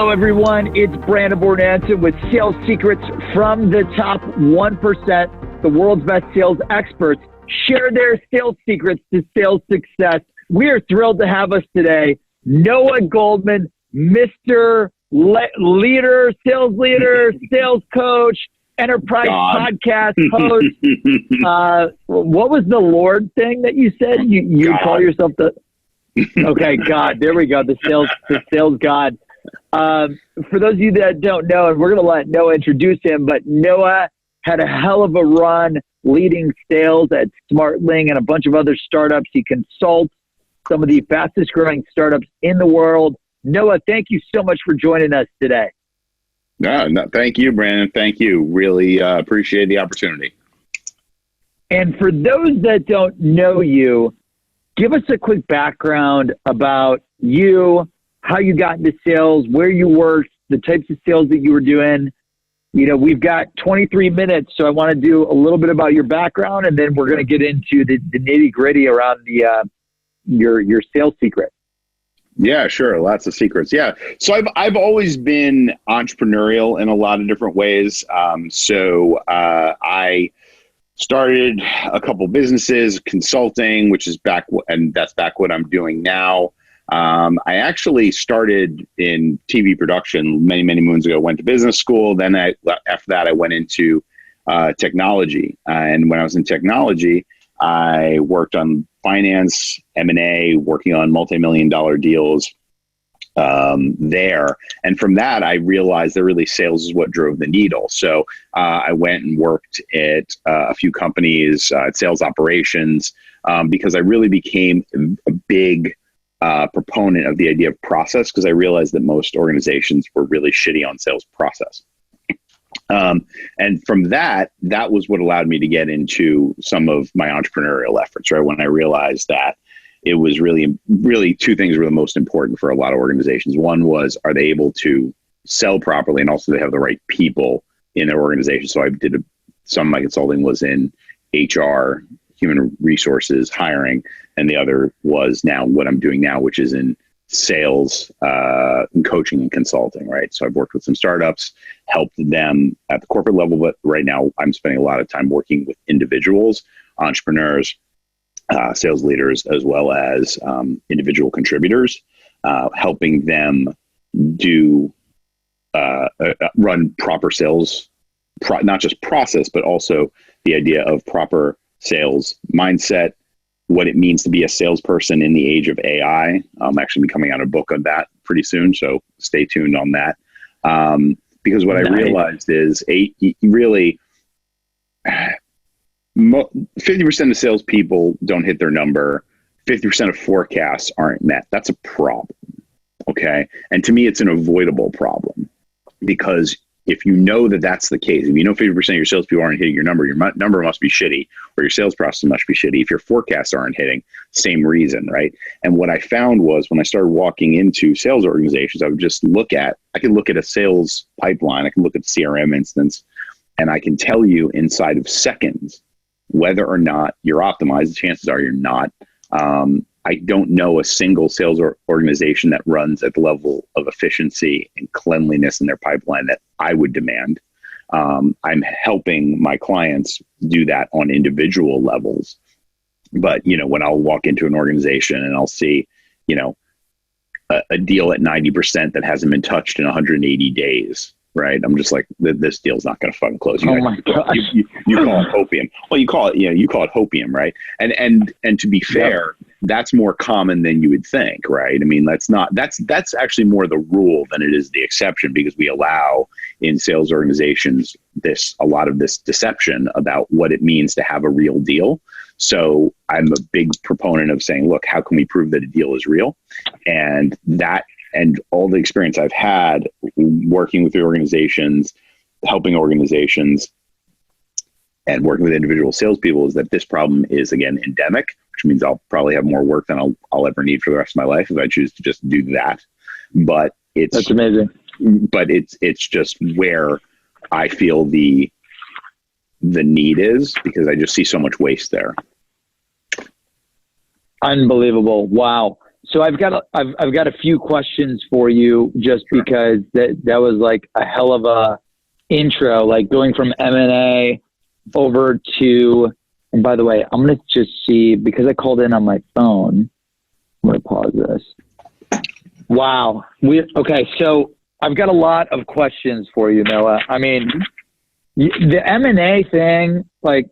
Hello, everyone. It's Brandon Bornancin with Sales Secrets from the Top 1%. The world's best sales experts share their sales secrets to sales success. We are thrilled to have us today, Noah Goldman, Mr. Leader, sales leader, sales coach, enterprise podcast host. What was the Lord thing that you said? You call yourself the... Okay, God. There we go. The sales God. For those of you that don't know, and we're going to let Noah introduce him, but Noah had a hell of a run leading sales at SmartLink and a bunch of other startups. He consults some of the fastest growing startups in the world. Noah, thank you so much for joining us today. No, thank you, Brandon. Thank you. Really appreciate the opportunity. And for those that don't know you, give us a quick background about you, how you got into sales, where you worked, the types of sales that you were doing. You know, we've got 23 minutes, so I want to do a little bit about your background, and then we're going to get into the nitty gritty around your sales secret. Yeah, sure. Lots of secrets. Yeah. So I've always been entrepreneurial in a lot of different ways. I started a couple businesses, consulting, which is that's back what I'm doing now. I actually started in TV production many, many moons ago, went to business school. Then after that, I went into technology. And when I was in technology, I worked on finance, M&A, working on multi-million-dollar deals there. And from that, I realized that really sales is what drove the needle. So I went and worked at a few companies, sales operations, because I really became a big proponent of the idea of process, because I realized that most organizations were really shitty on sales process. And from that was what allowed me to get into some of my entrepreneurial efforts, right? When I realized that it was really two things were the most important for a lot of organizations. One was, are they able to sell properly? And also they have the right people in their organization. So I did some of my consulting was in HR, human resources, hiring. And the other was now what I'm doing now, which is in sales, and coaching and consulting, right? So I've worked with some startups, helped them at the corporate level, but right now I'm spending a lot of time working with individuals, entrepreneurs, sales leaders, as well as individual contributors, helping them do run proper sales, not just process, but also the idea of proper sales mindset, what it means to be a salesperson in the age of AI. I'm actually coming out a book on that pretty soon, so stay tuned on that. Because what I realized is 50% of salespeople don't hit their number. 50% of forecasts aren't met. That's a problem, okay? And to me, it's an avoidable problem, because if you know that that's the case, if you know 50% of your salespeople aren't hitting your number must be shitty, or your sales process must be shitty. If your forecasts aren't hitting, same reason, right? And what I found was when I started walking into sales organizations, I could look at a sales pipeline, I can look at the CRM instance, and I can tell you inside of seconds whether or not you're optimized. The chances are you're not. I don't know a single sales organization that runs at the level of efficiency and cleanliness in their pipeline that I would demand. I'm helping my clients do that on individual levels. But, when I'll walk into an organization and I'll see, a deal at 90% that hasn't been touched in 180 days, right? I'm just like, this deal's not going to fucking close. Oh my gosh. You call it hopium. Well, you call it hopium, right? And to be fair, that's more common than you would think, right? I mean, that's actually more the rule than it is the exception, because we allow in sales organizations a lot of this deception about what it means to have a real deal. So I'm a big proponent of saying, look, how can we prove that a deal is real? And all the experience I've had working with the organizations, helping organizations, and working with individual salespeople is that this problem is, again, endemic, which means I'll probably have more work than I'll ever need for the rest of my life if I choose to just do that. But that's amazing. But it's just where I feel the need is, because I just see so much waste there. Unbelievable. Wow. So I've got a few questions for you, just because that was like a hell of a intro, like going from M&A over to. And by the way, I'm gonna just see, because I called in on my phone. I'm gonna pause this. Wow. Okay. So I've got a lot of questions for you, Noah. I mean, the M&A thing, like,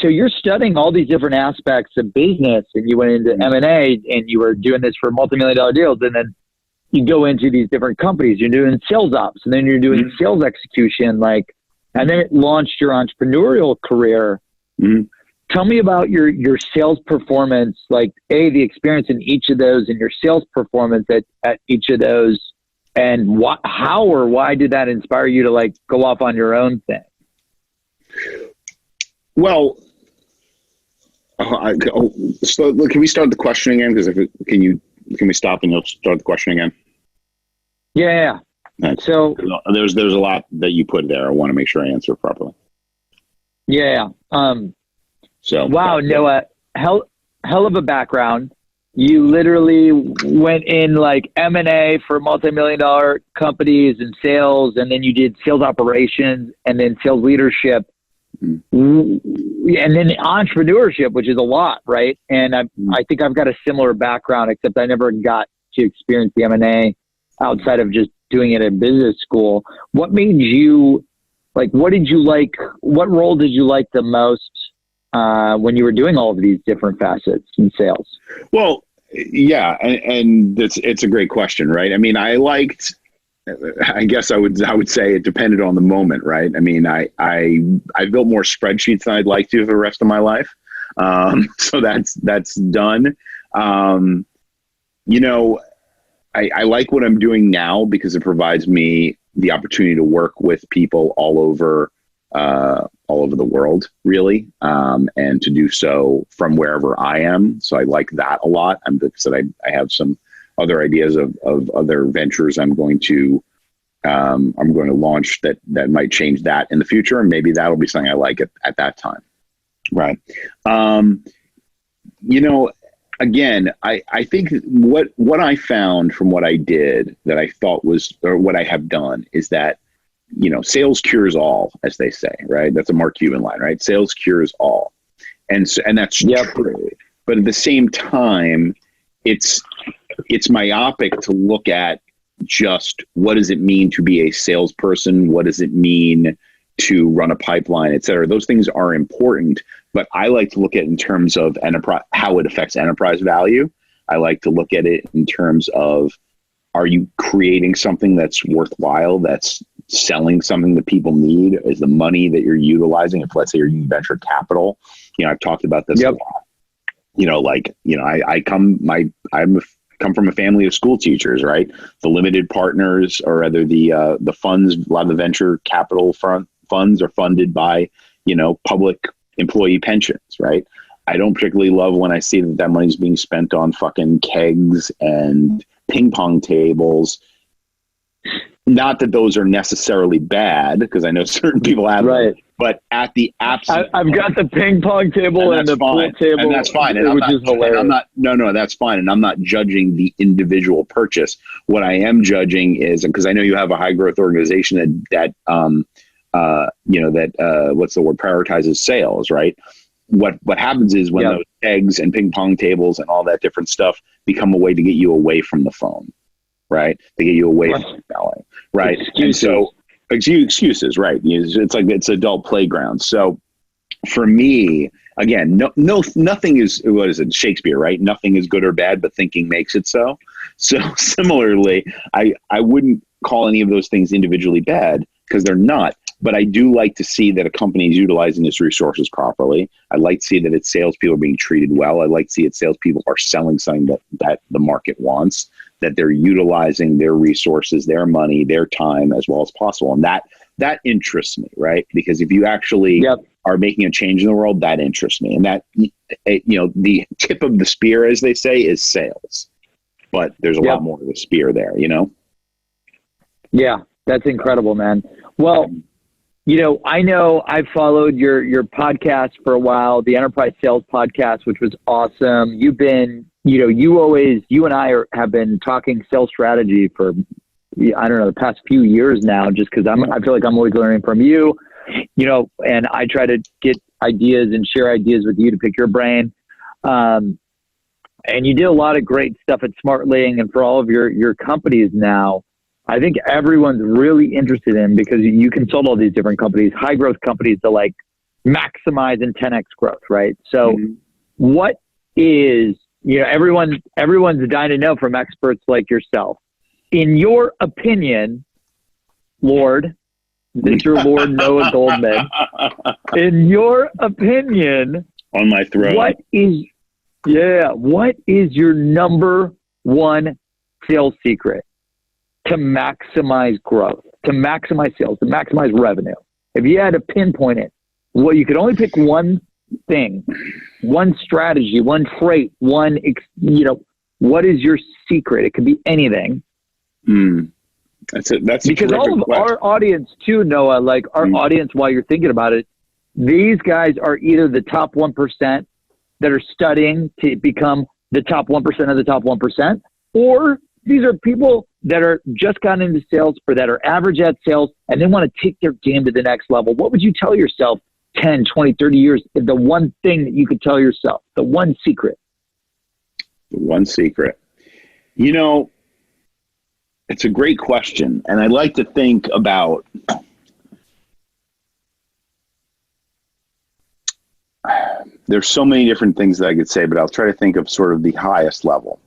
so you're studying all these different aspects of business, and you went into M&A and you were doing this for multi-million-dollar deals, and then you go into these different companies. You're doing sales ops, and then you're doing sales execution, like, and then it launched your entrepreneurial career. Mm-hmm. Tell me about your sales performance, like the experience in each of those, and your sales performance at each of those, and how or why did that inspire you to like go off on your own thing? Well, so can we start the question again? Because can we stop and you'll start the question again? Yeah. Right. So there's a lot that you put there. I want to make sure I answer properly. Yeah. So wow, Noah, hell of a background. You literally went in like M&A for multi-million-dollar companies and sales, and then you did sales operations and then sales leadership, and then entrepreneurship, which is a lot, right? And I think I've got a similar background, except I never got to experience the M&A outside of just doing it in business school. What made you, like, what did you like? What role did you like the most when you were doing all of these different facets in sales? Well, yeah, and it's a great question, right? I mean, I guess I would say it depended on the moment, right? I mean, I built more spreadsheets than I'd like to for the rest of my life, so that's done. You know, I like what I'm doing now because it provides me the opportunity to work with people all over the world, really, and to do so from wherever I am. So I like that a lot. I have some other ideas of other ventures I'm going to launch that might change that in the future, and maybe that'll be something I like at that time, right? You know, again, I think what I found from what I did that I thought was, or what I have done, is that, you know, sales cures all, as they say, right? That's a Mark Cuban line, right? Sales cures all. And that's true. But at the same time, it's myopic to look at just what does it mean to be a salesperson? What does it mean to run a pipeline, et cetera? Those things are important, but I like to look at it in terms of how it affects enterprise value. I like to look at it in terms of, are you creating something that's worthwhile, that's selling something that people need? Is the money that you're utilizing, if let's say you're using venture capital, you know, I've talked about this a lot. You know, like, you know, I come from a family of school teachers, right? The limited partners, or rather the funds, a lot of the venture capital funds are funded by, you know, public employee pensions, right? I don't particularly love when I see that money is being spent on fucking kegs and ping pong tables. Not that those are necessarily bad, because I know certain people have them, but at the absolute, I've got the ping pong table and the pool table, and that's fine. And which is hilarious. I'm not, no, that's fine. And I'm not judging the individual purchase. What I am judging is, because I know you have a high growth organization that what's the word, prioritizes sales, right? What happens is when those eggs and ping pong tables and all that different stuff become a way to get you away from the phone, right? They get you away from selling, right? Excuses. And so excuses, right? It's like it's adult playground. So for me, again, nothing is, what is it, Shakespeare, right? Nothing is good or bad, but thinking makes it so. So similarly, I wouldn't call any of those things individually bad, because they're not. But I do like to see that a company is utilizing its resources properly. I like to see that its salespeople are being treated well. I like to see its salespeople are selling something that the market wants, that they're utilizing their resources, their money, their time as well as possible. And that interests me, right? Because if you actually are making a change in the world, that interests me. And that, you know, the tip of the spear, as they say, is sales. But there's a lot more of the spear there, you know? Yeah, that's incredible, man. Well, you know I've followed your podcast for a while, the Enterprise Sales Podcast, which was awesome. You've been you and I have been talking sales strategy for, I don't know, the past few years now, just because I feel like I'm always learning from you, and I try to get ideas and share ideas with you to pick your brain. And you did a lot of great stuff at SmartLing and for all of your companies now. I think everyone's really interested in, because you consult all these different companies, high growth companies to like maximize and 10x growth, right? So what is, everyone's dying to know from experts like yourself. In your opinion, Mr. Lord Noah Goldman, in your opinion, on my throne, what is your number one sales secret to maximize growth, to maximize sales, to maximize revenue? If you had to pinpoint it, you could only pick one thing, one strategy, one trait, what is your secret? It could be anything. That's it. That's because all of our audience too, Noah, like our audience, while you're thinking about it, these guys are either the top 1% that are studying to become the top 1% of the top 1%, or these are people that are just gotten into sales or that are average at sales and they want to take their game to the next level. What would you tell yourself 10, 20, 30 years, the one thing that you could tell yourself, the one secret? The one secret. It's a great question. And I like to think about there's so many different things that I could say, but I'll try to think of sort of the highest level.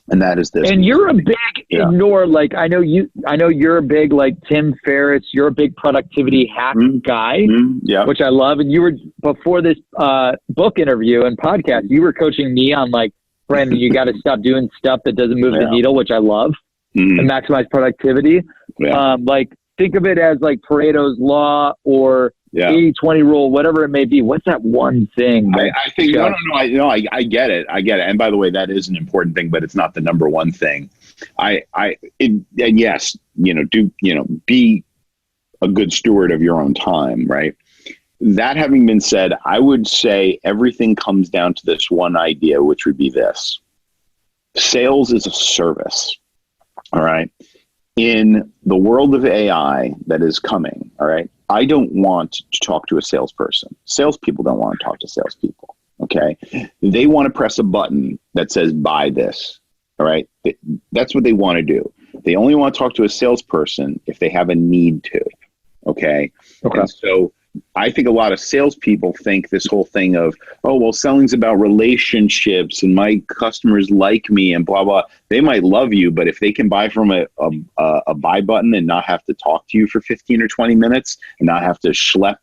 And that is this. And you're a big like, I know you're a big, like Tim Ferriss, you're a big productivity hack guy, which I love. And you were, before this book interview and podcast, you were coaching me on like, Brandon, you got to stop doing stuff that doesn't move the needle, which I love, and maximize productivity. Like, think of it as like Pareto's law or 80-20 rule, whatever it may be. What's that one thing? I think, I get it. And by the way, that is an important thing, but it's not the number one thing. And yes, be a good steward of your own time, right? That having been said, I would say everything comes down to this one idea, which would be this: sales is a service. All right. In the world of AI that is coming, all right, I don't want to talk to a salesperson. Salespeople don't want to talk to salespeople. Okay. They want to press a button that says, buy this. All right. That's what they want to do. They only want to talk to a salesperson if they have a need to. Okay. And so I think a lot of salespeople think this whole thing of, oh, well, selling's about relationships and my customers like me and blah, blah. They might love you, but if they can buy from a buy button and not have to talk to you for 15 or 20 minutes and not have to schlep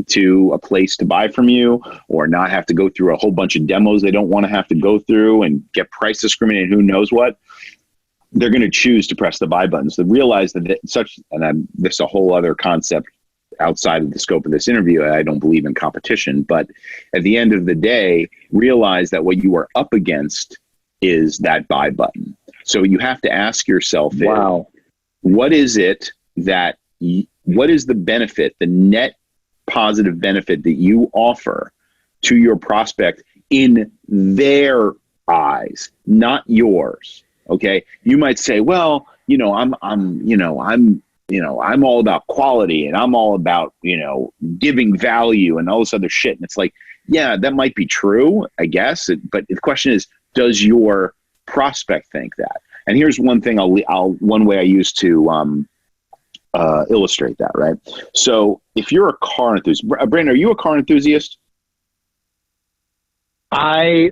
to a place to buy from you, or not have to go through a whole bunch of demos they don't want to have to go through and get price discriminated, who knows what, they're going to choose to press the buy buttons. They realize that this is a whole other concept outside of the scope of this interview. I don't believe in competition, but at the end of the day, realize that what you are up against is that buy button. So you have to ask yourself, what is it that, what is the benefit, the net positive benefit that you offer to your prospect in their eyes, not yours? Okay. You might say, well, I'm all about quality and I'm all about, giving value and all this other shit. And it's like, yeah, that might be true, I guess. But the question is, does your prospect think that? And here's one thing one way I use to illustrate that, right? So if you're a car enthusiast, Brandon, are you a car enthusiast? My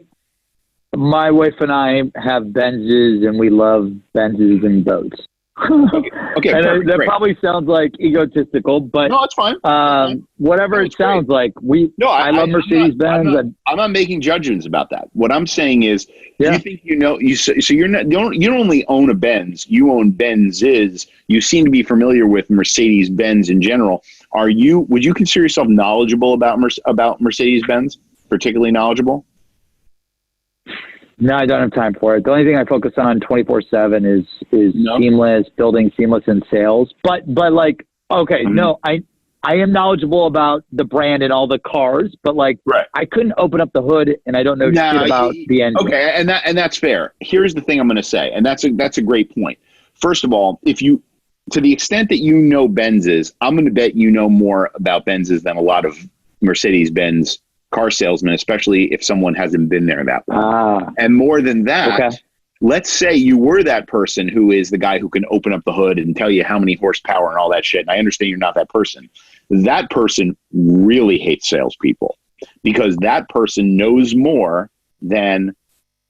wife and I have Benzes and we love Benzes and boats. Okay, and perfect, that great. Probably sounds like egotistical, but no, it's fine. Whatever it sounds like, I love Mercedes-Benz. I'm not making judgments about that. What I'm saying is, you think so you're not, you don't only own a Benz, you own Benzes. You seem to be familiar with Mercedes-Benz in general. Would you consider yourself knowledgeable about Mercedes-Benz? Particularly knowledgeable? No, I don't have time for it. The only thing I focus on 24/7 is Seamless, building Seamless in sales. But like, okay, no, I I am knowledgeable about the brand and all the cars, but like, Right. I couldn't open up the hood and I don't know shit about the engine. Okay, and that's fair. Here's the thing I'm going to say, and that's a great point. First of all, to the extent that you know Benzes, I'm going to bet you know more about Benzes than a lot of Mercedes-Benz car salesmen, especially if someone hasn't been there that long. And more than that, let's say you were that person who is the guy who can open up the hood and tell you how many horsepower and all that shit. And I understand you're not that person. That person really hates salespeople because that person knows more than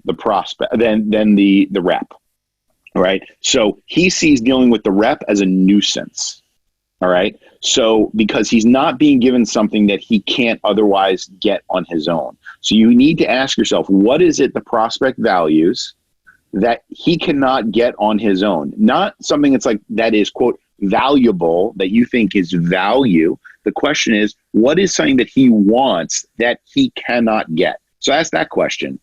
the prospect, than the rep. All right. So he sees dealing with the rep as a nuisance. All right. So because he's not being given something that he can't otherwise get on his own. So you need to ask yourself, what is it the prospect values that he cannot get on his own? Not something that's like, that is, quote, valuable, that you think is value. The question is, what is something that he wants that he cannot get? So ask that question.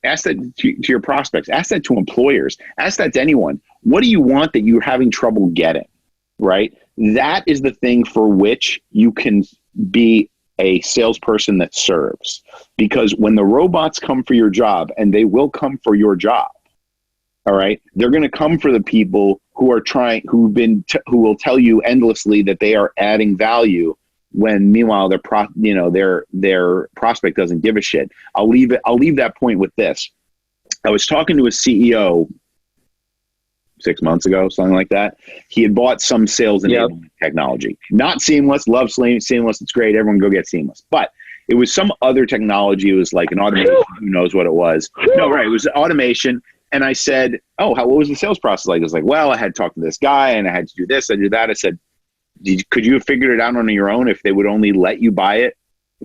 Ask that to your prospects, ask that to employers, ask that to anyone. What do you want that you're having trouble getting? Right? That is the thing for which you can be a salesperson that serves. Because when the robots come for your job, and they will come for your job, all right, they're going to come for the people who are who will tell you endlessly that they are adding value, when meanwhile their prospect doesn't give a shit. I'll leave that point with this. I was talking to a CEO 6 months ago, something like that. He had bought some sales enablement technology. Not Seamless. Love Seamless. It's great. Everyone go get Seamless. But it was some other technology. It was like an automation. Who knows what it was? No, right. It was automation. And I said, what was the sales process like? It was like, well, I had to talk to this guy and I had to do this, I did that. I said, could you have figured it out on your own if they would only let you buy it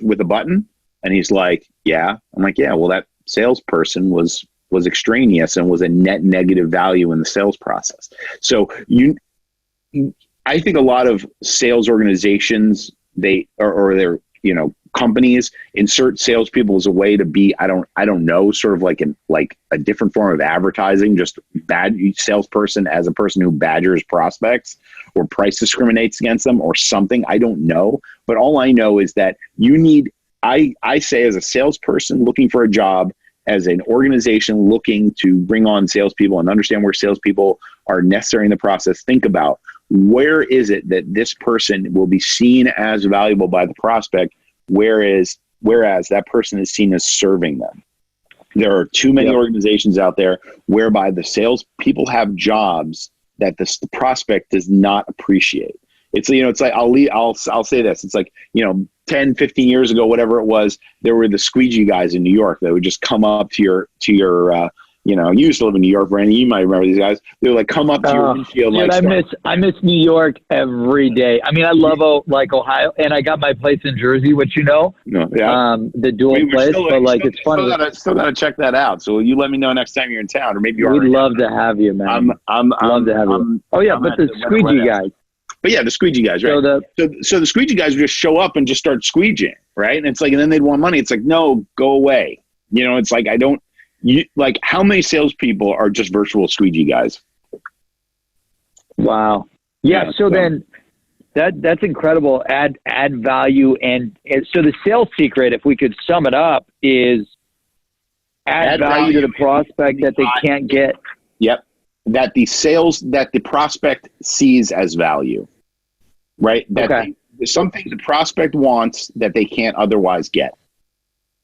with a button? And he's like, yeah. I'm like, yeah, well, that salesperson was extraneous and was a net negative value in the sales process. So I think a lot of sales organizations, or their, companies insert salespeople as a way to be, I don't know, sort of like a different form of advertising, just bad salesperson as a person who badgers prospects or price discriminates against them or something. I don't know. But all I know is that I say as a salesperson looking for a job, as an organization looking to bring on salespeople and understand where salespeople are necessary in the process, think about where is it that this person will be seen as valuable by the prospect, whereas that person is seen as serving them. There are too many organizations out there whereby the salespeople have jobs that the prospect does not appreciate. It's like I'll say this. It's like 10, 15 years ago, whatever it was, there were the squeegee guys in New York that would just come up to your you used to live in New York, Brandon. You might remember these guys. They would like come up to your windshield. Dude, I miss New York every day. I mean, I love Ohio, and I got my place in Jersey, which the dual place. But like, it's funny. Still gotta check that out. So you let me know next time you're in town, or maybe you are. We'd love to have you, man. Love to have you. Oh yeah, but the squeegee guys. But yeah, the squeegee guys, right? So the squeegee guys would just show up and just start squeegeeing, right? And it's like, and then they'd want money. It's like, no, go away. It's like, how many salespeople are just virtual squeegee guys? Wow. Yeah. So then that's incredible. Add value. And so the sales secret, if we could sum it up, is add value to the prospect that they can't get. Yep. That the prospect sees as value, right? There's something the prospect wants that they can't otherwise get.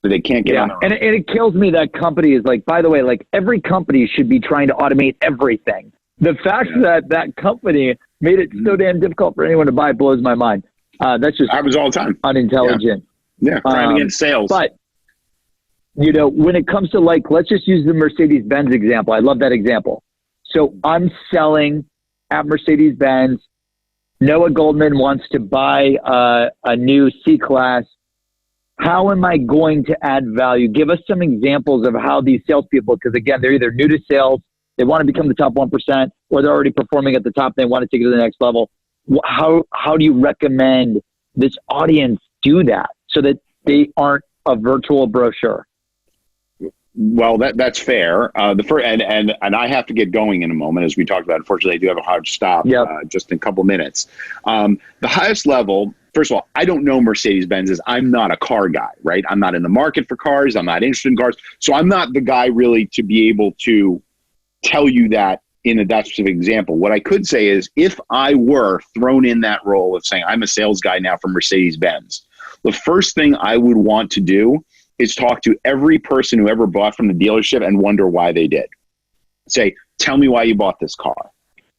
That they can't get on their own. And it kills me that company is like, by the way, like every company should be trying to automate everything. The fact that company made it so damn difficult for anyone to buy blows my mind. That's just happens all the time. Unintelligent. Yeah, crime against sales. But when it comes to let's just use the Mercedes-Benz example. I love that example. So I'm selling at Mercedes-Benz. Noah Goldman wants to buy a new C-Class. How am I going to add value? Give us some examples of how these salespeople, because again, they're either new to sales, they want to become the top 1%, or they're already performing at the top, they want to take it to the next level. How do you recommend this audience do that so that they aren't a virtual brochure? Well, that's fair. The first, and I have to get going in a moment, as we talked about. Unfortunately, I do have a hard stop just in a couple minutes. The highest level, first of all, I don't know Mercedes-Benz's. I'm not a car guy, right? I'm not in the market for cars. I'm not interested in cars. So I'm not the guy really to be able to tell you that in that specific example. What I could say is, if I were thrown in that role of saying I'm a sales guy now for Mercedes-Benz, the first thing I would want to do is talk to every person who ever bought from the dealership and wonder why they did. Say, tell me why you bought this car,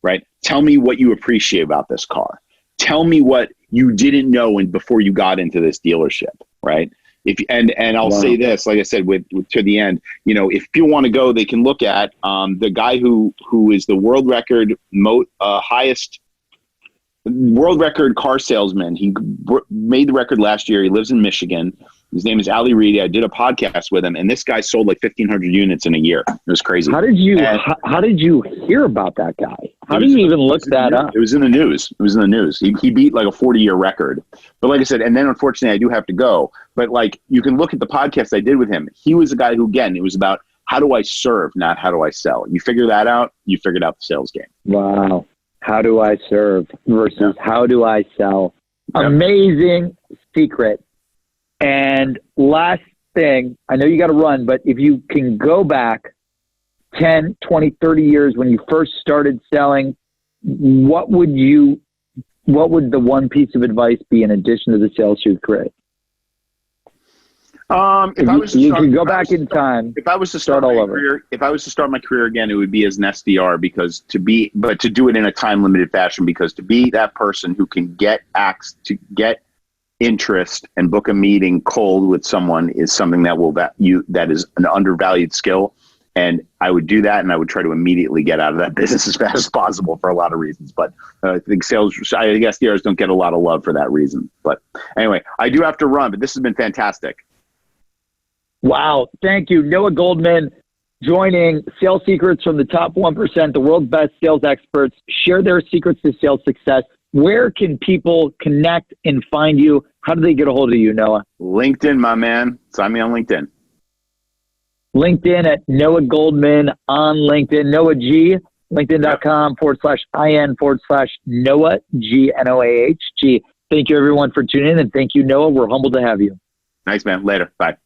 right? Tell me what you appreciate about this car. Tell me what you didn't know before you got into this dealership, right? And I'll say this, like I said, with to the end, if people want to go, they can look at the guy who is the world record highest world record car salesman. He made the record last year. He lives in Michigan. His name is Ali Reedy. I did a podcast with him, and this guy sold like 1,500 units in a year. It was crazy. How did you hear about that guy? How did you even look that up? It was in the news. He beat like a 40-year record. But like I said, and then unfortunately I do have to go. But like, you can look at the podcast I did with him. He was a guy who, again, it was about how do I serve, not how do I sell. You figure that out, you figured out the sales game. Wow. How do I serve versus how do I sell? Amazing secret. And last thing, I know you got to run, but if you can go back 10, 20, 30 years when you first started selling, what would the one piece of advice be in addition to the sales you'd create? If I was to start all over. If I was to start my career again, it would be as an SDR, but to do it in a time limited fashion, because to be that person who can get interest and book a meeting cold with someone is something that is an undervalued skill. And I would do that, and I would try to immediately get out of that business as fast as possible for a lot of reasons. But I think SDRs don't get a lot of love for that reason. But anyway, I do have to run, but this has been fantastic. Wow. Thank you. Noah Goldman joining Sales Secrets from the top 1%, the world's best sales experts, share their secrets to sales success. Where can people connect and find you? How do they get a hold of you, Noah? LinkedIn, my man. Sign me on LinkedIn. LinkedIn at Noah Goldman on LinkedIn. Noah G, linkedin.com/IN/Noah G, Noah G. Thank you, everyone, for tuning in. And thank you, Noah. We're humbled to have you. Nice, man. Later. Bye.